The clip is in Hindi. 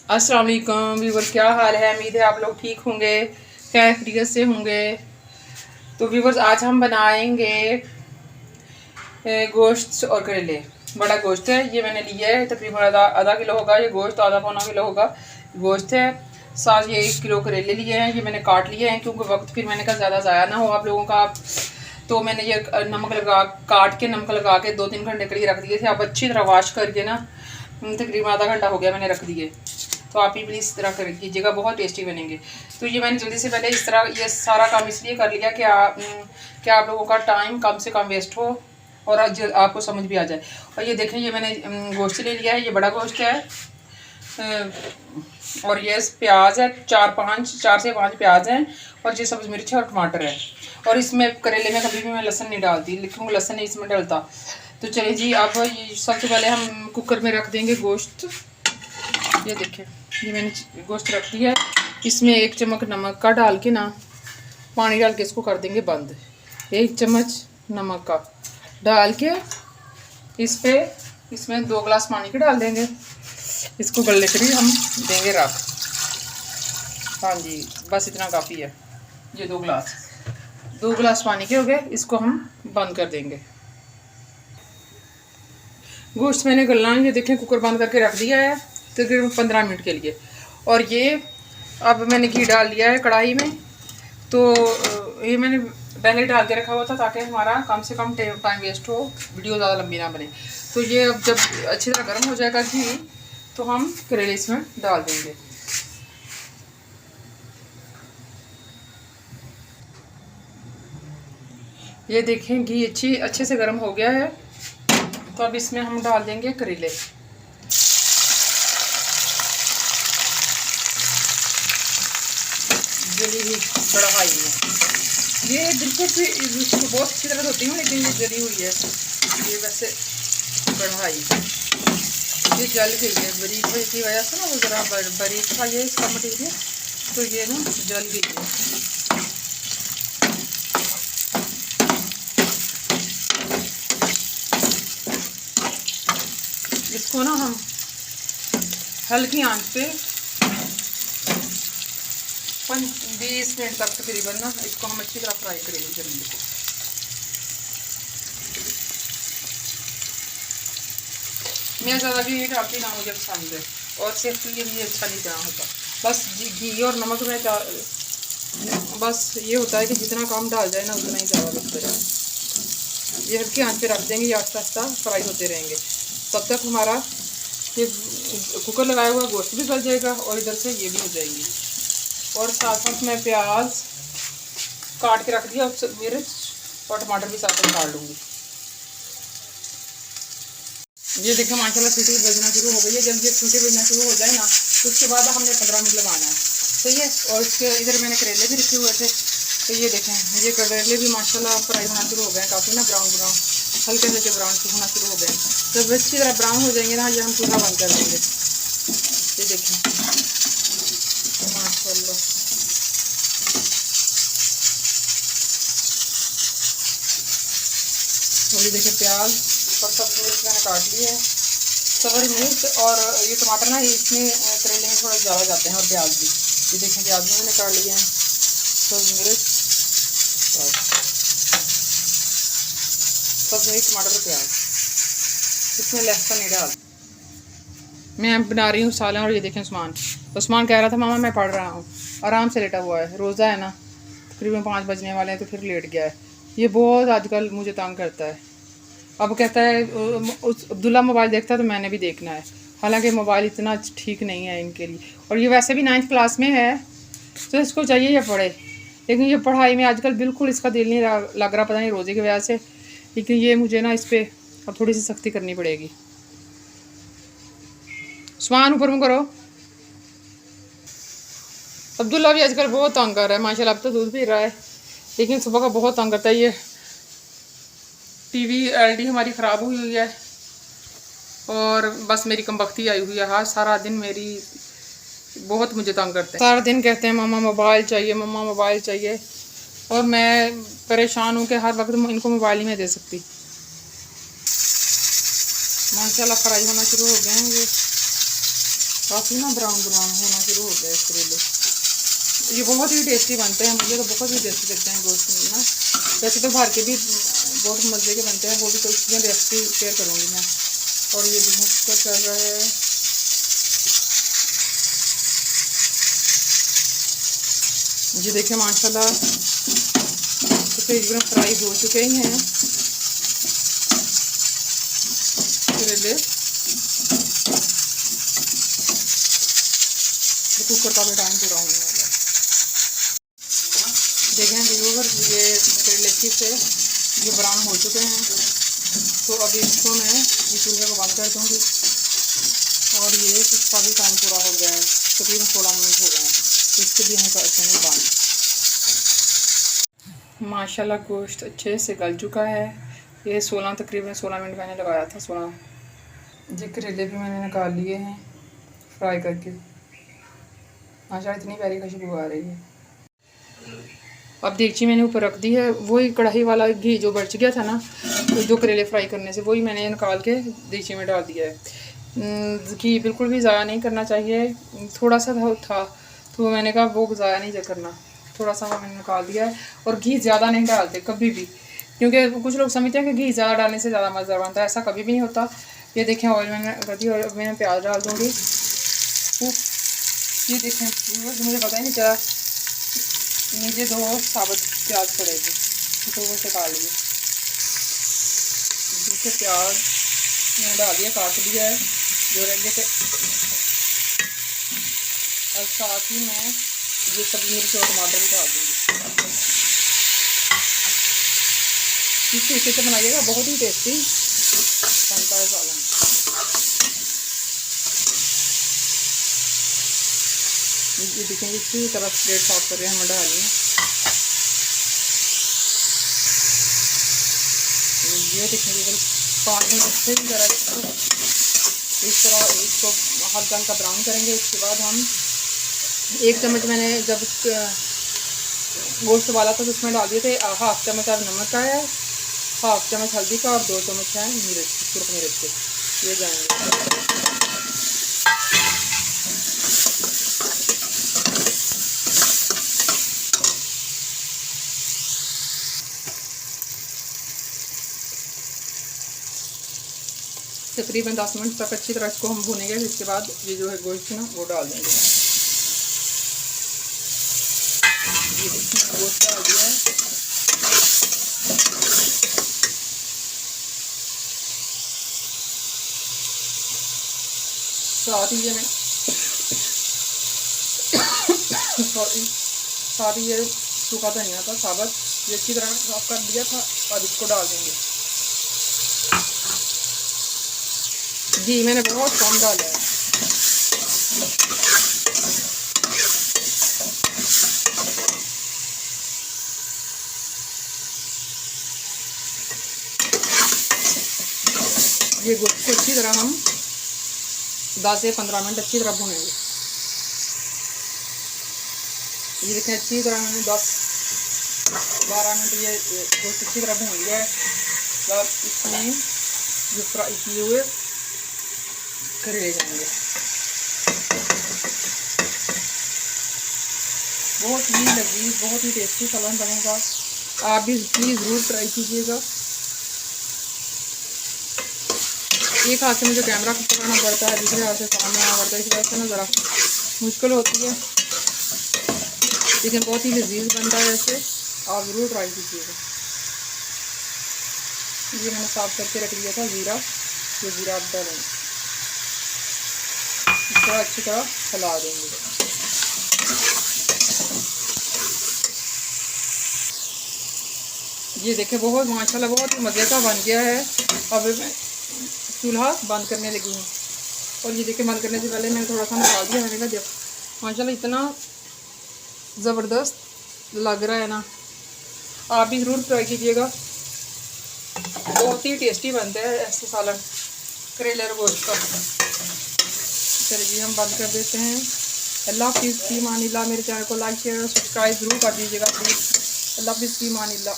अस्सलाम वालेकुम व्यूवर, क्या हाल है। उम्मीद है आप लोग ठीक होंगे, खैरियत से होंगे। तो व्यूवर्स, आज हम बनाएंगे गोश्त और करेले। बड़ा गोश्त है, ये मैंने लिया है तकरीबन आधा किलो होगा ये गोश्त, आधा पौना किलो होगा गोश्त है। साथ ये 1 किलो करेले लिए हैं, ये मैंने काट लिए हैं क्योंकि वक्त फिर मैंने कहा ज़्यादा ज़ाया ना हो आप लोगों का। तो मैंने ये नमक लगा काट के नमक लगा के 2-3 घंटे के लिए रख दिए थे। अब अच्छी तरह वॉश करके ना तकरीबन आधा घंटा हो गया मैंने रख दिए। तो आप ही प्लीज़ इस तरह कर कीजिएगा, बहुत टेस्टी बनेंगे। तो ये मैंने जल्दी से पहले इस तरह ये सारा काम इसलिए कर लिया कि आप लोगों का टाइम कम से कम वेस्ट हो और आपको समझ भी आ जाए। और ये देखें, ये मैंने गोश्त ले लिया है, ये बड़ा गोश्त है। और ये प्याज है, 4 से 5 प्याज हैं, और ये सब्ज़ मिर्च है और टमाटर है। और इसमें करेले में कभी भी मैं लहसुन नहीं डालती, क्योंकि लहसुन नहीं इसमें डलता। तो चलिए जी, अब सबसे पहले हम कुकर में रख देंगे गोश्त। ये देखें, ये मैंने गोश्त रख दिया है। इसमें 1 चम्मच नमक का डाल के ना पानी डाल के इसको कर देंगे बंद। 1 चम्मच नमक का डाल के इसमें 2 गिलास पानी के डाल देंगे। इसको गलने के लिए हम देंगे रख। हाँ जी, बस इतना काफ़ी है। ये 2 गिलास पानी के हो गए, इसको हम बंद कर देंगे। गोश्त मैंने गलना, ये देखें कुकर बंद करके रख दिया है तकरीबन 15 मिनट के लिए। और ये अब मैंने घी डाल दिया है कढ़ाई में। तो ये मैंने पहले डाल के रखा हुआ था ताकि हमारा कम से कम टाइम वेस्ट हो, वीडियो ज़्यादा लंबी ना बने। तो ये अब जब अच्छी तरह गर्म हो जाएगा घी, तो हम करेले इसमें डाल देंगे। ये देखें, घी अच्छे से गर्म हो गया है। तो अब इसमें हम डाल देंगे करेले। जली हुई कढ़ाई में, ये बिल्कुल भी बहुत अच्छी तरह होती है, लेकिन ये जली हुई है। ये वैसे कढ़ाई ये जल गई है, बारीक होने की वजह से ना, वो ज़रा बारीक था ये इसका मटीरियल, तो ये ना जल गई है। इसको ना हम हल्की आंच पे 20 मिनट तक तकरीबन ना इसको हम अच्छी तरह फ्राई करेंगे करेंगे। मैं ज़्यादा भी नहीं डालती ना, मुझे पसंद है और सेहत के लिए भी अच्छा नहीं जाना होता। बस घी और नमक में बस ये होता है कि जितना कम डाल जाए ना उतना ही ज़्यादा बेहतर है। ये हल्की आंच पे रख देंगे, ये आस्ता आस्ता फ्राई होते रहेंगे। तब तक हमारा ये कुकर लगाया हुआ गोश्त भी गल जाएगा और इधर से ये भी हो जाएंगी। और साथ साथ मैं प्याज काट के रख दिया, और मिर्च और टमाटर भी साथ में काट लूँगी। ये देखो माशाल्लाह सीटी बजना शुरू हो गई है। जब ये सीटी बजना शुरू हो जाए ना, तो उसके बाद हमने 15 मिनट लगाना है, सही है। और इसके इधर मैंने करेले भी रखे हुए थे, तो ये देखें, ये करेले भी माशाल्लाह फ्राई होना शुरू हो गए हैं, काफ़ी ना ब्राउन हल्के हल्के ब्राउन होना शुरू हो गए हैं। जब अच्छी तरह ब्राउन हो जाएंगे ना, ये हम चूल्हा बंद कर देंगे। ये देखें माशाल्लाह, और ये देखें प्याज और सब्ज़ी मिर्च मैंने काट ली है। सब्ज़ी मिर्च और ये टमाटर ना इसमें करेले में थोड़ा ज़्यादा जाते हैं, और प्याज भी। ये देखें प्याज भी मैंने काट लिए हैं, सब्ज़ी मिर्च टमाटर और प्याज। इसमें लहसुन नहीं डाल। मैं बना रही हूँ सालन। और ये देखें उस्मान कह रहा था मामा मैं पढ़ रहा हूँ, आराम से लेटा हुआ है। रोज़ा है ना, तकरीबन 5 बजने वाले हैं, तो फिर लेट गया है। ये बहुत आजकल मुझे तंग करता है। अब कहता है अब्दुल्ला मोबाइल देखता है तो मैंने भी देखना है, हालांकि मोबाइल इतना ठीक नहीं है इनके लिए। और ये वैसे भी 9th क्लास में है, तो इसको चाहिए ये पढ़े, लेकिन ये पढ़ाई में आजकल बिल्कुल इसका दिल नहीं लग रहा, पता नहीं रोज़े की वजह से। लेकिन ये मुझे ना इस पर अब थोड़ी सी सख्ती करनी पड़ेगी। उस्मान ऊपर मुँह करो। अब्दुल्ला भी आजकल बहुत तंग कर रहा है माशाल्लाह। अब तो दूध पी रहा है, लेकिन सुबह का बहुत तंग करता है। ये टीवी एलडी हमारी ख़राब हुई है, और बस मेरी कमबख्ती आई हुई है। हाँ, सारा दिन मेरी बहुत मुझे तंग करते हैं। सारा दिन कहते हैं मामा मोबाइल चाहिए, मम्मा मोबाइल चाहिए, और मैं परेशान हूँ कि हर वक्त इनको मोबाइल ही नहीं दे सकती। माशाल्लाह फ्राई होना शुरू हो गए हैं ये। काफ़ी ना ब्राउन ब्राउन होना शुरू हो गया करेले। ये बहुत ही टेस्टी बनते हैं, मुझे तो बहुत ही टेस्टी लगते हैं गोश्त में ना। वैसे तो भर के भी बहुत मज़े के बनते हैं, वो भी तो उसमें रेसिपी शेयर करूँगी मैं। और ये देखो कुकर चल रहा है। ये देखिए माशाल्लाह तकरीबन फ्राई हो चुके ही हैं करेले। तो कुकर का भी टाइम पूरा होने वाला है। देखें व्यूअर, ये करेले अच्छी से ये ब्राउन हो चुके हैं। तो अभी इसको मैं ये चूल्हे को बंद कर दूँगी। और ये इसका भी टाइम पूरा हो गया है, तकरीबन 16 मिनट हो गए हैं। तो इसको भी हम करते हैं बंद। माशाल्लाह गोश्त अच्छे से गल चुका है। ये तकरीबन 16 मिनट मैंने लगाया था। 16 जी करेले भी मैंने निकाल लिए हैं फ्राई करके। माशाल्लाह इतनी प्यारी खुशबू आ रही है। अब देगची मैंने ऊपर रख दी है। वही कढ़ाई वाला घी जो बच गया था ना, तो जो करेले फ्राई करने से, वही मैंने निकाल के देगची में डाल दिया है। घी बिल्कुल भी ज़ाया नहीं करना चाहिए। थोड़ा सा था तो मैंने कहा वो ज़ाया नहीं करना, थोड़ा सा मैंने निकाल दिया है। और घी ज़्यादा नहीं डालते कभी भी, क्योंकि कुछ लोग समझते हैं कि घी ज़्यादा डालने से ज़्यादा मज़ा बनता है। ऐसा कभी भी नहीं होता। ये देखें ऑयल मैंने कर दी और मैं प्याज डाल दूँगी। ये देखें मुझे पता ही नहीं चला, नीचे 2 साबुत प्याज पड़ेगी, तो वो से डाल लिए। दूसरे प्याज मैंने डाल दिया, काट दिया है जो रहेंगे थे। और साथ ही मैं ये सब्जी मिर्च और टमाटर भी डाल दूँगी। इस तरीके से बनाइएगा, बहुत ही टेस्टी बनता है सालन। ये देखेंगे इसी तरह प्लेट साफ कर रहे हैं हम डालिए। ये देखेंगे अगर 5 मिनट से भी ज़रा इस तरह इसको हल्का हल्का ब्राउन करेंगे। उसके बाद हम 1 चम्मच मैंने जब गोश्त वाला था तो उसमें डाल दिए थे 1/2 चम्मच अब नमक का है, 1/2 चम्मच हल्दी का और 2 चम्मच है मिर्च, सुरख मिर्च के, ये जाएंगे। तकरीबन 10 मिनट तक अच्छी तरह इसको हम भूनेंगे। इसके बाद ये जो है गोश्त ना वो डाल देंगे। ये गोश्त डाल दिया है। साथ ही ये मैं साथ ही ये सूखा धनिया था साबुत, ये अच्छी तरह साफ कर दिया था। अब इसको डाल देंगे। घी मैंने बहुत कम डाला है। ये गोश्त को अच्छी तरह हम 10 से 15 मिनट अच्छी तरह भूनेंगे। ये देखें अच्छी तरह मैंने 10-12 मिनट ये गोश्त अच्छी तरह भून लिया है। और इसमें जो फ्राई किए हुए करेले जाएंगे। बहुत ही लजीज, बहुत ही टेस्टी सालन बनेगा। आप भी प्लीज़ ज़रूर ट्राई कीजिएगा। एक हाथ से मुझे कैमरा पकड़ना पड़ता है, दूसरे हाथ से सामने आना पड़ता है, इस वजह से ना ज़रा मुश्किल होती है, लेकिन बहुत ही लजीज बनता है। ऐसे आप ज़रूर ट्राई कीजिएगा। ये मैंने साफ करके रख दिया था ज़ीरा, ये ज़ीरा आप डालेंगे, इसको अच्छी तरह फैला देंगे। ये देखें बहुत माशाल्लाह बहुत ही मज़े का बन गया है। अब मैं चूल्हा बंद करने लगी हूँ। और ये देखें बंद करने से पहले मैंने थोड़ा सा निकाल दिया। मैंने कहा देखो माशाल्लाह इतना ज़बरदस्त लग रहा है ना, आप भी ज़रूर ट्राई कीजिएगा। बहुत ही टेस्टी बनता है ऐसे सालन करेले और गोश्त का। चलिए हम बंद कर देते हैं। अल्लाह हाफ़िज़, फ़ी अमानिल्लाह। मेरे चैनल को लाइक शेयर और सब्सक्राइब ज़रूर कर दीजिएगा प्लीज़। अल्लाह हाफ़िज़, फ़ी अमानिल्लाह।